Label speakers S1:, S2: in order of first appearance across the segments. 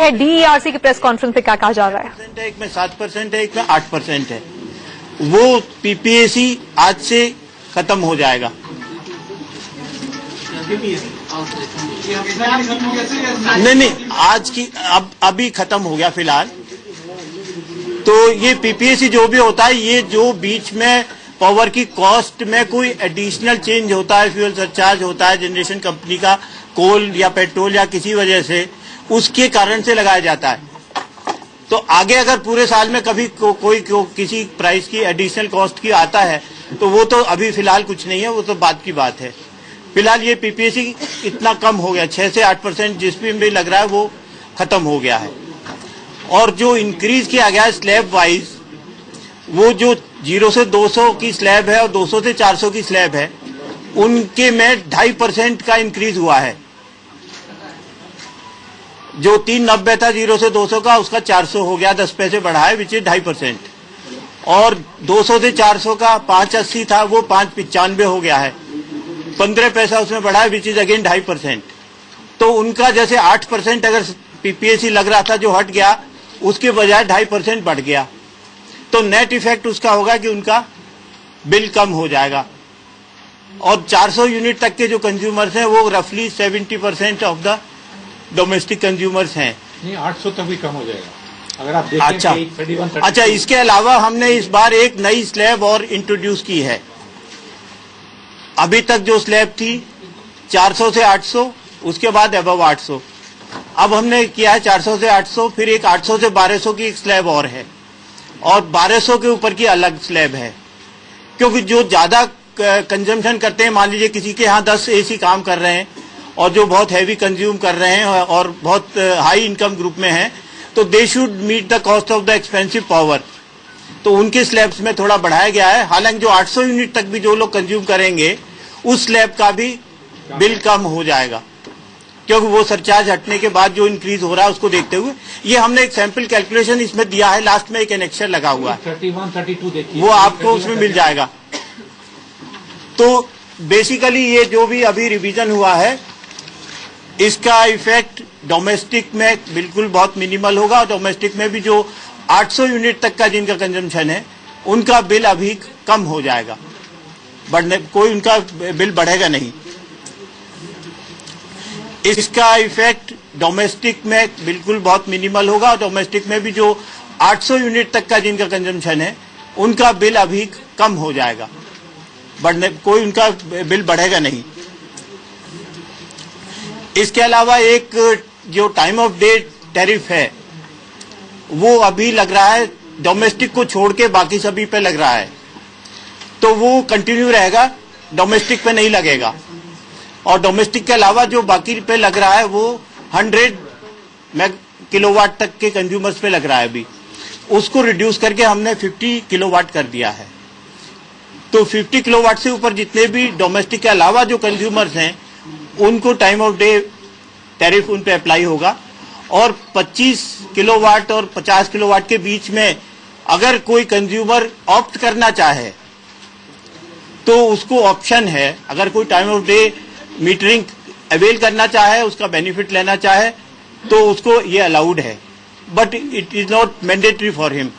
S1: है डीईआरसी की press conference पे क्या कहा जा रहा है?
S2: एक में 7% है, एक में 8% है। वो पीपीएसी आज से खत्म हो जाएगा। नहीं, आज की अभी खत्म हो गया फिलहाल। तो ये पीपीएसी जो भी होता है, ये जो बीच में पावर की कॉस्ट में कोई एडिशनल चेंज होता है, फ्यूल सरचार्ज होता है जनरेशन कंपनी का, कोल या पेट्रोल या किसी वजह से, उसके कारण से लगाया जाता है। तो आगे अगर पूरे साल में कभी कोई किसी प्राइस की एडिशनल कॉस्ट की आता है तो वो तो अभी फिलहाल कुछ नहीं है, वो तो बाद की बात है। फिलहाल ये पीपीएसी इतना कम हो गया, 6 से 8% जिस भी लग रहा है वो खत्म हो गया है। और जो इंक्रीज किया गया स्लैब वाइज, वो जो 0 से 200 की स्लैब है और 200 से 400 की स्लैब है, उनके में 2.5% का इंक्रीज हुआ है। जो 390 था 0 से 200 का, उसका 400 हो गया, 10 पैसे बढ़ा है, विच इज 2.5%। और 200 से 400 का 580 था, वो 595 हो गया है, 15 पैसा उसमें बढ़ा है, विच इज अगेन 2.5%। तो उनका जैसे 8% अगर पीपीएसी लग रहा था जो हट गया, उसके बजाय 2.5% बढ़ गया। तो नेट इफेक्ट उसका होगा कि उनका बिल कम हो जाएगा। और 400 यूनिट तक के जो कंज्यूमर्स हैं वो रफली 70% ऑफ द डोमेस्टिक कंज्यूमर्स हैं।
S3: नहीं, 800 तक भी कम हो जाएगा अगर आप देखें।
S2: अच्छा, इसके अलावा हमने इस बार एक नई स्लैब और इंट्रोड्यूस की है। अभी तक जो स्लैब थी 400 से 800, उसके बाद अबव 800। अब हमने किया है 400 से 800, फिर एक 800 से 1200 की एक स्लैब और है, और 1200 के ऊपर की अलग स्लैब है। क्योंकि जो ज्यादा कंजम्पशन करते हैं, मान लीजिए किसी के यहाँ 10 एसी काम कर रहे हैं और जो बहुत हैवी कंज्यूम कर रहे हैं और बहुत हाई इनकम ग्रुप में हैं, तो they should meet the cost of the expensive power. तो उनके स्लैब्स में थोड़ा बढ़ाया गया है। हालांकि जो 800 यूनिट तक भी जो लोग कंज्यूम करेंगे, उस स्लैब का भी बिल कम हो जाएगा, क्योंकि वो सरचार्ज हटने के बाद जो इंक्रीज हो रहा है उसको देखते हुए ये हमने एक सैंपल कैलकुलेशन इसमें दिया है। लास्ट में एक एनेक्सर लगा हुआ है,
S3: 31, 32 देखिए,
S2: वो आपको उसमें मिल जाएगा। तो बेसिकली ये जो भी अभी रिवीजन हुआ है, इसका इफेक्ट डोमेस्टिक में बिल्कुल बहुत मिनिमल होगा। और डोमेस्टिक में भी जो 800 यूनिट तक का जिनका कंजम्पशन है, उनका बिल अभी कम हो जाएगा, कोई उनका बिल बढ़ेगा नहीं। इसका इफेक्ट डोमेस्टिक में बिल्कुल बहुत मिनिमल होगा। और डोमेस्टिक में भी जो 800 यूनिट तक का जिनका कंजम्पशन है, उनका बिल अभी कम हो जाएगा, कोई उनका बिल बढ़ेगा नहीं। इसके अलावा एक जो टाइम ऑफ डे टैरिफ है, वो अभी लग रहा है डोमेस्टिक को छोड़ के बाकी सभी पे लग रहा है, तो वो कंटिन्यू रहेगा, डोमेस्टिक पे नहीं लगेगा। और डोमेस्टिक के अलावा जो बाकी पे लग रहा है वो 100 किलोवाट तक के कंज्यूमर्स पे लग रहा है अभी, उसको रिड्यूस करके हमने 50 किलोवाट कर दिया है। तो 50 किलोवाट से ऊपर जितने भी डोमेस्टिक के अलावा जो कंज्यूमर्स हैं, उनको टाइम ऑफ डे टैरिफ उन पे अप्लाई होगा। और 25 किलोवाट और 50 किलोवाट के बीच में अगर कोई कंज्यूमर ऑप्ट करना चाहे तो उसको ऑप्शन है। अगर कोई time of day metering avail करना चाहे, उसका बेनिफिट लेना चाहे, तो उसको ये अलाउड है, but it is not mandatory for him.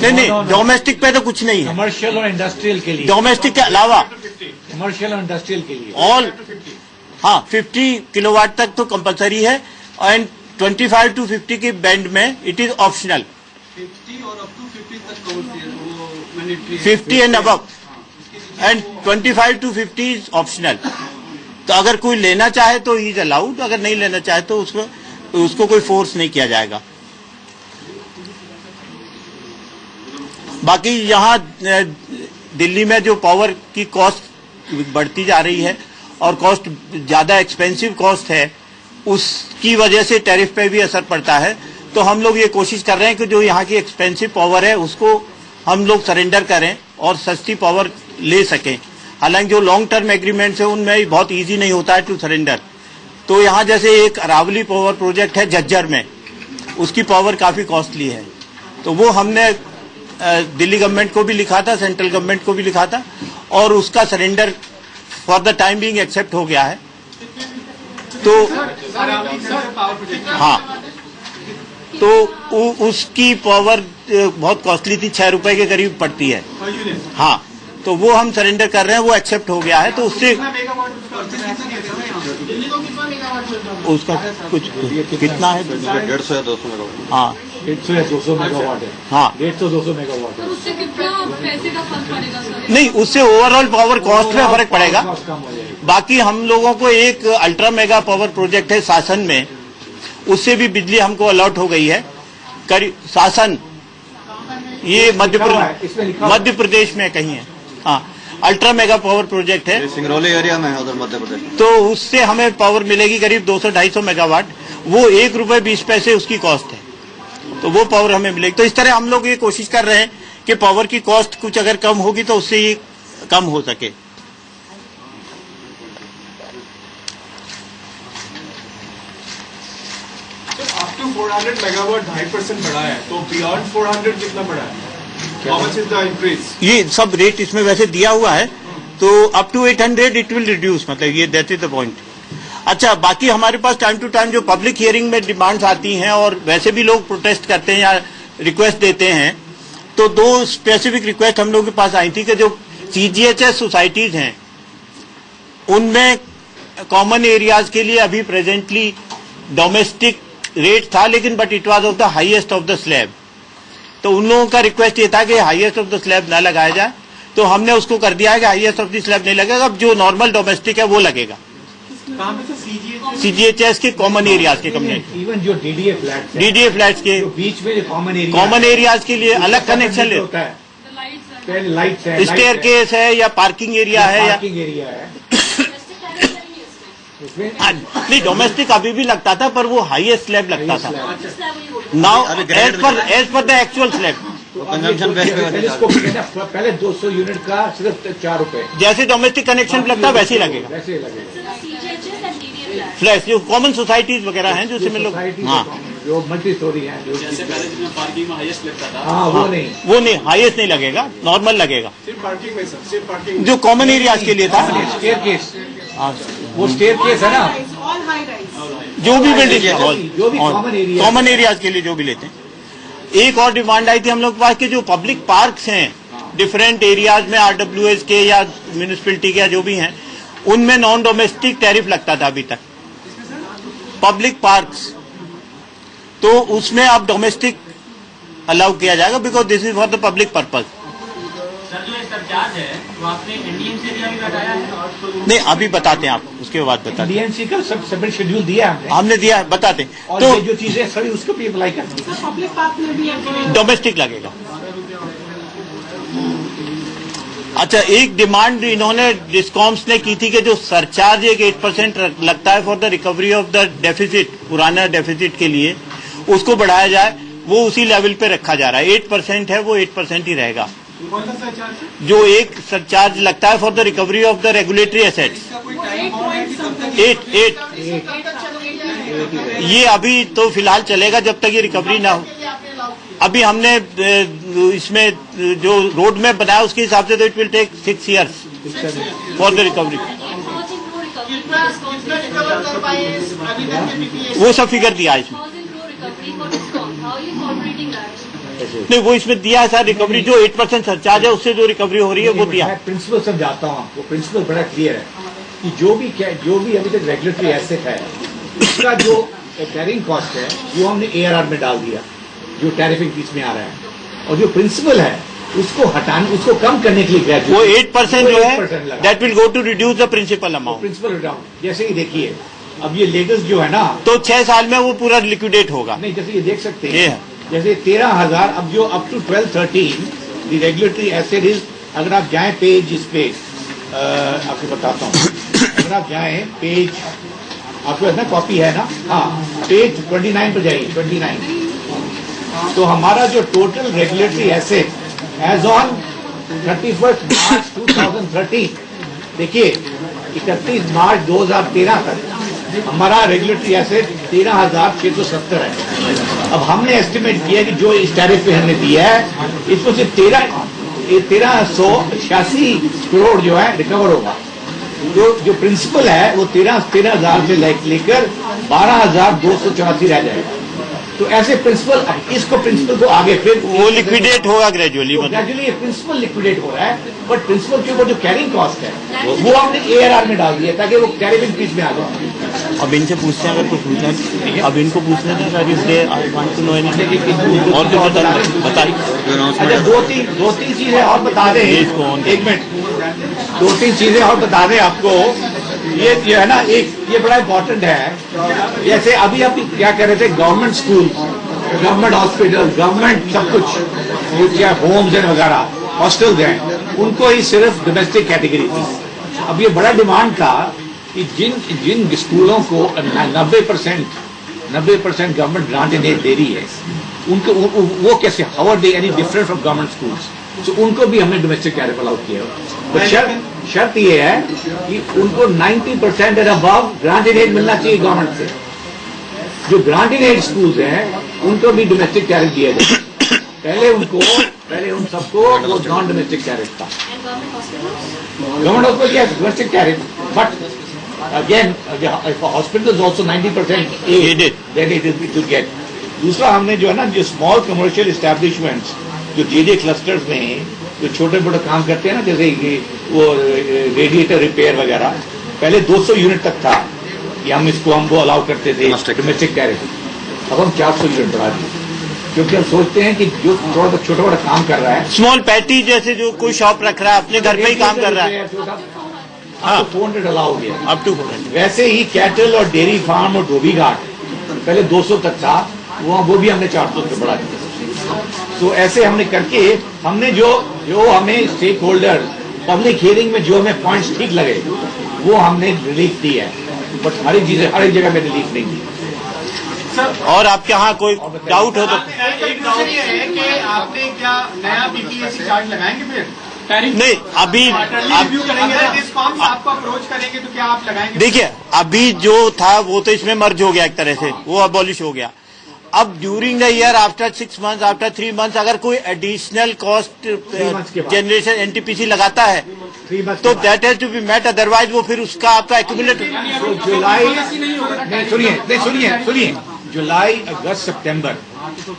S2: नहीं, डोमेस्टिक पे तो कुछ नहीं है।
S3: कमर्शियल और इंडस्ट्रियल के लिए,
S2: डोमेस्टिक के अलावा
S3: कमर्शियल और इंडस्ट्रियल के लिए
S2: ऑल, हाँ, 50 किलोवाट तक तो कंपलसरी है, एंड 25 to 50 के बैंड में इट इज ऑप्शनल।
S4: 50 और अप टू 50 तक cover
S2: 50 and above, and 25 to 50 is optional. तो अगर कोई लेना चाहे तो ही इज अलाउड, अगर नहीं लेना चाहे तो उसको कोई फोर्स नहीं किया जाएगा। बाकी यहाँ दिल्ली में जो पावर की कॉस्ट बढ़ती जा रही है और कॉस्ट ज्यादा एक्सपेंसिव कॉस्ट है, उसकी वजह से टैरिफ पे भी असर पड़ता है। तो हम लोग ये कोशिश कर रहे हैं कि जो यहाँ की एक्सपेंसिव पावर है उसको हम लोग सरेंडर करें और सस्ती पावर ले सकें। हालांकि जो लॉन्ग टर्म एग्रीमेंट्स है उनमें बहुत इजी नहीं होता है टू सरेंडर। तो यहाँ जैसे एक अरावली पावर प्रोजेक्ट है झज्जर में, उसकी पावर काफी कॉस्टली है, तो वो हमने दिल्ली गवर्नमेंट को भी लिखा था, सेंट्रल गवर्नमेंट को भी लिखा था, और उसका surrender for the time being accept हो गया है। तो हाँ, तो उसकी पावर बहुत कॉस्टली थी, 6 रुपए के करीब पड़ती है। हाँ, तो वो हम सरेंडर कर रहे हैं, वो एक्सेप्ट हो गया है। तो उससे उसका कुछ कितना है?
S5: 150 या 200 मेगावाट।
S2: हाँ,
S3: 150 या 200 मेगावाट है।
S2: हाँ,
S3: 150-200 मेगावाट है।
S6: उससे कितना पैसे का फर्क पड़ेगा सर?
S2: नहीं, उससे ओवरऑल पावर कॉस्ट में फर्क पड़ेगा।
S3: कॉस्ट कम हो जाएगी।
S2: बाकी हम लोगों को एक अल्ट्रा मेगा पावर प्रोजेक्ट है शासन में, उससे भी बिजली हमको अलॉट हो गई है। शासन ये मध्य प्रदेश में कहीं है। हाँ, अल्ट्रा मेगा पावर प्रोजेक्ट है,
S5: सिंगरौली एरिया में है उधर मध्य प्रदेश।
S2: तो उससे हमें पावर मिलेगी करीब 200-250 मेगावाट। वो 1 रुपए 20 पैसे उसकी कॉस्ट है, तो वो पावर हमें मिलेगी। तो इस तरह हम लोग ये कोशिश कर रहे हैं कि पावर की कॉस्ट कुछ अगर कम होगी तो उससे ये कम हो सके।
S4: अप टू 400 मेगावाट 2.5% बढ़ा है, तो बियॉन्ड 400 कितना बढ़ा है? How much is the increase?
S2: ये सब रेट इसमें वैसे दिया हुआ है, तो up to 800 it will reduce, मतलब ये दैट इज द पॉइंट। अच्छा, बाकी हमारे पास टाइम टू टाइम जो पब्लिक हियरिंग में डिमांड्स आती हैं और वैसे भी लोग प्रोटेस्ट करते हैं या रिक्वेस्ट देते हैं, तो 2 स्पेसिफिक रिक्वेस्ट हम लोगों के पास आई थी कि जो CGHS सोसाइटीज हैं उनमें कॉमन एरियाज के लिए अभी प्रेजेंटली डोमेस्टिक रेट था, लेकिन but it was of the highest of the slab. तो उन लोगों का रिक्वेस्ट ये था कि हाईएस्ट ऑफ द स्लैब ना लगाया जाए, तो हमने उसको कर दिया है कि हाईएस्ट ऑफ द स्लैब नहीं लगेगा, अब जो नॉर्मल डोमेस्टिक है वो लगेगा। CGHS के कॉमन एरियाज के कम्युनिटी,
S3: इवन जो DDA फ्लैट
S2: DDA फ्लैट्स के
S3: बीच में कॉमन
S2: एरियाज के लिए अलग कनेक्शन
S3: होता है। लाइट्स है,
S2: स्टेयर केस है या पार्किंग एरिया है या
S3: पार्किंग एरिया है।
S2: नहीं, डोमेस्टिक अभी भी लगता था, पर वो हाईएस्ट स्लैब लगता था। Now as per the actual slab
S5: consumption
S3: पहले 200 यूनिट का सिर्फ 4 रुपए,
S2: जैसे डोमेस्टिक कनेक्शन लगता है वैसे ही लगेगा।
S3: वैसे ही लगेगा।
S2: फ्लैट जो कॉमन सोसाइटीज वगैरह हैं, जो उसमें लोग, हाँ,
S3: जो मल्टी स्टोरी है, जो
S4: जैसे पहले जिसमें पार्किंग में हाईएस्ट लगता था,
S3: हाँ, वो नहीं,
S2: हाईएस्ट नहीं लगेगा, नॉर्मल लगेगा।
S4: सिर्फ पार्किंग में सर, सिर्फ पार्किंग
S2: जो कॉमन एरियाज के लिए था,
S3: स्टेयर केस, वो स्टेयर केस है ना,
S2: जो भी बिल्डिंग
S3: जो भी
S2: कॉमन एरियाज के लिए जो भी लेते हैं। एक और डिमांड आई थी हम लोग के पास कि जो पब्लिक पार्क्स हैं डिफरेंट एरियाज में, RWAs के या म्यूनिसिपैलिटी के या जो भी हैं, उनमें नॉन डोमेस्टिक टैरिफ लगता था अभी तक, पब्लिक पार्क्स, तो उसमें अब डोमेस्टिक अलाउ किया जाएगा, because this is for the public purpose.
S7: Sir जो सरचार्ज है वो आपने NDMC एरिया भी बताया है?
S2: नहीं, अभी बताते हैं, आप उसके बाद बताते हैं।
S3: DMC का सब सेपरेट शेड्यूल दिया
S2: हमने दिया है, बताते हैं।
S3: और
S2: तो
S3: ये जो चीजें सभी उसको भी अप्लाई करनी है।
S6: पब्लिक पार्क में भी
S2: डोमेस्टिक लगेगा। अच्छा, एक डिमांड इन्होंने डिस्कॉम्स ने की थी कि जो सरचार्ज एक 8% लगता है for the recovery of the deficit, पुराना डेफिसिट के लिए, उसको बढ़ाया जाए। वो उसी लेवल पे रखा जा रहा है, 8% है, वो 8% ही रहेगा। जो एक सरचार्ज लगता है for the recovery of the regulatory assets, 8 ये अभी तो फिलहाल चलेगा जब तक ये रिकवरी ना हो। अभी हमने इसमें जो रोड मैप बनाया उसके हिसाब से तो it will take 6 years for the recovery. वो सब फिगर दिया है इसमें, नहीं वो इसमें दिया है सर, रिकवरी जो 8% सरचार्ज है उससे जो रिकवरी हो रही है वो दिया।
S3: मैं प्रिंसिपल समझाता हूँ आपको, प्रिंसिपल बड़ा क्लियर है कि जो भी अभी तक रेगुलेटरी एसेट है उसका जो कैरिंग कॉस्ट है वो हमने ARR में डाल दिया, जो टैरिफिंग बीच में आ रहा है, और जो प्रिंसिपल है उसको हटाने, उसको कम करने के लिए ग्रेजुएट
S2: वो 8% जो है that will go to reduce the principal amount.
S3: Principal down, जैसे ही देखिए अब ये लेगस जो है ना,
S2: तो 6 साल में वो पूरा लिक्विडेट होगा।
S3: नहीं, जैसे ये देख सकते
S2: ये
S3: हैं, जैसे 13,000 अब जो up to 12-13 the regulatory asset is, अगर आप जाएं पेज इस पे आपको बताता हूँ, अगर आप जाएं पेज, आपको इतना कॉपी है ना, हाँ, पेज 29 पर जाइए, 29, तो हमारा जो total regulatory asset as on 31 March 2013, देखिए 31 मार्च 2013 तक हमारा रेगुलेटरी एसेट 13,670 है। अब हमने एस्टिमेट किया कि जो इस टैरिफ पे हमने दिया है इसको सिर्फ 1386 करोड़ जो है रिकवर होगा। जो प्रिंसिपल है वो 13,000 से लेकर 12,284 रह जाएगा। तो ऐसे प्रिंसिपल को आगे फिर
S2: वो लिक्विडेट होगा ग्रेजुअली,
S3: ग्रेजुअली ये प्रिंसिपल लिक्विडेट हो रहा है, बट प्रिंसिपल के ऊपर जो कैरिंग कॉस्ट है वो हमने ARR में डाल दिया ताकि वो कैरिंग फीस में आ जाए।
S2: अब इनसे पूछते हैं अगर कुछ पूछना है, अब इनको पूछने थे सर इसलिए I want to know anything और कुछ बताइए।
S3: अच्छा दो तीन चीजें और बता दें, एक मिनट, 2-3 चीजें और बता दें आपको। ये है ना, ये बड़ा इम्पोर्टेंट है। जैसे अभी आप क्या कह रहे थे, government school, government hospital, government सब कुछ, क्या होम्स हैं वगैरह, हॉस्टल्स हैं, उनको ही सिर्फ डोमेस्टिक कैटेगरी थी। अब ये बड़ा डिमांड था कि जिन स्कूलों को 90% गवर्नमेंट ग्रांट इन्हें दे रही है, उनको वो कैसे, how are they any different from government schools, तो उनको भी हमने डोमेस्टिक कैरियर अलाउड किया। तो शर्त ये है कि उनको 90% and above grant in aid मिलना चाहिए गवर्नमेंट से। जो ग्रांट इन एड स्कूल्स हैं उनको भी डोमेस्टिक कैरियर दिया जाए। पहले उन सबको वो नॉन डोमेस्टिक कैरियर था। गवर्नमेंट हॉस्पिटल या domestic carrier, but again hospital is also 90% aided, then it will get. दूसरा हमने जो है ना, जो स्मॉल कमर्शियल एस्टेब्लिशमेंट्स जो JJ क्लस्टर्स में जो छोटे मोटे काम करते हैं ना, जैसे वो रेडिएटर रिपेयर वगैरह, पहले 200 यूनिट तक था कि हमको अलाउ करते थे डोमेस्टिक कैरियर। अब हम 400 यूनिट बढ़ा दिए, क्योंकि हम सोचते हैं कि जो थोड़ा छोटा मोटा काम कर रहा है,
S2: स्मॉल पैटी जैसे जो कोई शॉप रख रहा है अपने घर में ही काम कर रहा है,
S3: हाँ 400 अलाउ हो गया,
S2: अप टू 400।
S3: वैसे ही कैटल और डेयरी फार्म और धोबी घाट पहले 200 तक था, वो भी हमने 400 से बढ़ा दिया। तो ऐसे हमने करके हमने जो हमें स्टेक होल्डर पब्लिक हियरिंग में जो हमें पॉइंट्स ठीक लगे वो हमने रिलीफ दी है, बट हर एक जगह में रिलीफ नहीं दी।
S4: सर
S2: और आपके यहाँ कोई डाउट हो तो
S4: एक डाउट ये है कि आपने क्या नया PPAC चार्ट लगाएंगे फिर?
S2: नहीं, अभी
S4: रिव्यू करेंगे, डिस्कॉम्स आपको अप्रोच करेंगे तो क्या आप लगाएंगे?
S2: देखिए, अभी जो था वो तो इसमें मर्ज हो गया एक तरह से, वो अबॉलिश हो गया। अब during the year after 6 months, after 3 months अगर कोई एडिशनल कॉस्ट जनरेशन NTPC लगाता है तो that has to be met, otherwise वो फिर उसका आपका एक्यूमुलेट।
S3: सुनिए, जुलाई, अगस्त, सितंबर,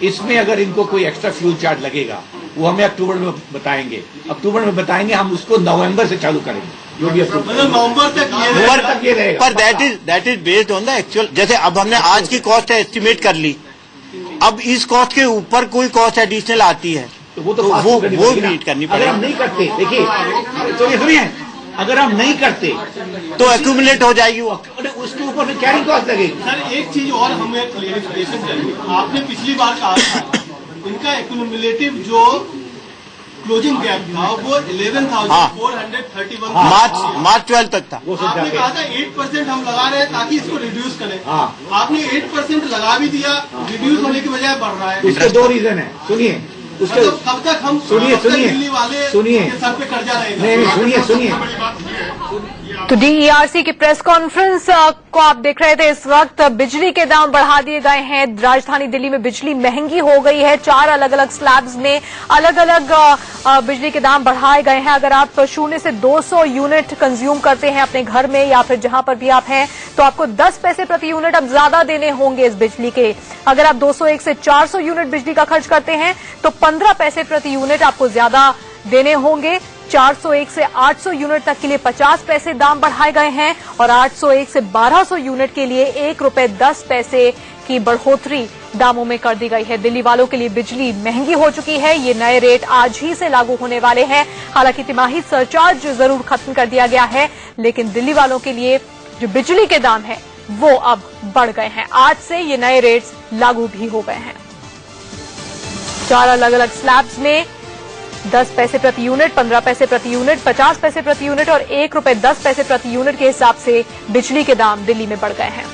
S3: इसमें अगर इनको कोई एक्स्ट्रा फ्यूल चार्ज लगेगा वो हमें अक्टूबर में बताएंगे, हम उसको नवंबर से चालू करेंगे, जो भी
S4: नवंबर तक
S3: ये रहेगा।
S2: पर that is based on the actual. जैसे अब हमने आज की कॉस्ट एस्टिमेट कर ली, अब इस कॉस्ट के ऊपर कोई कॉस्ट एडिशनल आती है
S3: तो वो
S2: मीट करनी
S3: अगर
S2: पड़ेगी।
S3: हम नहीं करते, देखिए सुनिए, अगर हम नहीं करते
S2: तो एक्यूमुलेट हो जाएगी वो,
S3: उसके ऊपर में कैरिंग कॉस्ट लगेगी।
S4: सर एक चीज और हमें क्लियरिफिकेशन चाहिए। आपने पिछली बार कहा था इनका एक्यूमुलेटिव जो क्लोजिंग गैप था वो 11,431
S2: मार्च 12 तक था।
S4: आपने कहा था 8% हम लगा रहे हैं ताकि इसको रिड्यूस करें। आपने 8% लगा भी दिया, रिड्यूस होने की बजाय बढ़ रहा है।
S3: उसके 2 रीजन है, सुनिए उसके,
S4: कब तक हम दिल्ली वाले के सर पे कर्जा रहेगा?
S3: नहीं, सुनिए
S1: तो DERC की प्रेस कॉन्फ्रेंस को आप देख रहे थे। इस वक्त बिजली के दाम बढ़ा दिए गए हैं। राजधानी दिल्ली में बिजली महंगी हो गई है। 4 अलग अलग स्लैब्स में अलग अलग बिजली के दाम बढ़ाए गए हैं। अगर आप 0 से 200 यूनिट कंज्यूम करते हैं अपने घर में या फिर जहां पर भी आप हैं, तो आपको 10 पैसे प्रति यूनिट अब ज्यादा देने होंगे इस बिजली के। अगर आप 201 से 400 यूनिट बिजली का खर्च करते हैं तो 15 पैसे प्रति यूनिट आपको ज्यादा देने होंगे। 401 से 800 यूनिट तक के लिए 50 पैसे दाम बढ़ाए गए हैं और 801 से 1200 यूनिट के लिए ₹1.10 की बढ़ोतरी दामों में कर दी गई है। दिल्ली वालों के लिए बिजली महंगी हो चुकी है। ये नए रेट आज ही से लागू होने वाले हैं। हालांकि तिमाही सरचार्ज जरूर खत्म कर दिया गया है, लेकिन दिल्ली वालों के लिए जो बिजली के दाम है वो अब बढ़ गए हैं। आज से ये नए रेट्स लागू भी हो गए हैं। 4 अलग अलग स्लैब्स में 10 पैसे प्रति यूनिट, 15 पैसे प्रति यूनिट, 50 पैसे प्रति यूनिट और ₹1.10 प्रति यूनिट के हिसाब से बिजली के दाम दिल्ली में बढ़ गए हैं।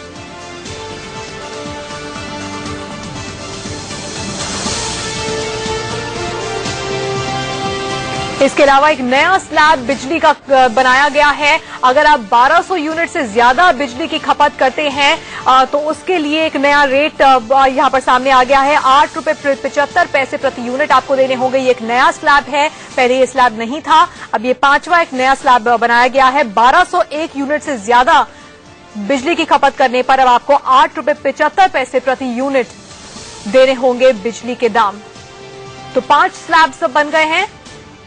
S1: इसके अलावा एक नया स्लैब बिजली का बनाया गया है। अगर आप 1200 यूनिट से ज्यादा बिजली की खपत करते हैं तो उसके लिए एक नया रेट यहां पर सामने आ गया है। 8 रुपए 75 पैसे प्रति यूनिट आपको देने होंगे। ये एक नया स्लैब है, पहले ये स्लैब नहीं था, अब ये 5वां एक नया स्लैब बनाया गया है। 1201 यूनिट से ज्यादा बिजली की खपत करने पर अब आपको 8 रुपए 75 पैसे प्रति यूनिट देने होंगे बिजली के दाम। तो 5 स्लैब्स बन गए हैं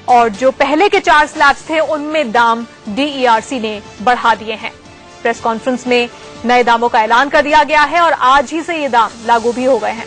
S1: और जो पहले के 4 स्लैब्स थे उनमें दाम DERC ने बढ़ा दिए हैं। प्रेस कॉन्फ्रेंस में नए दामों का ऐलान कर दिया गया है और आज ही से ये दाम लागू भी हो गए हैं।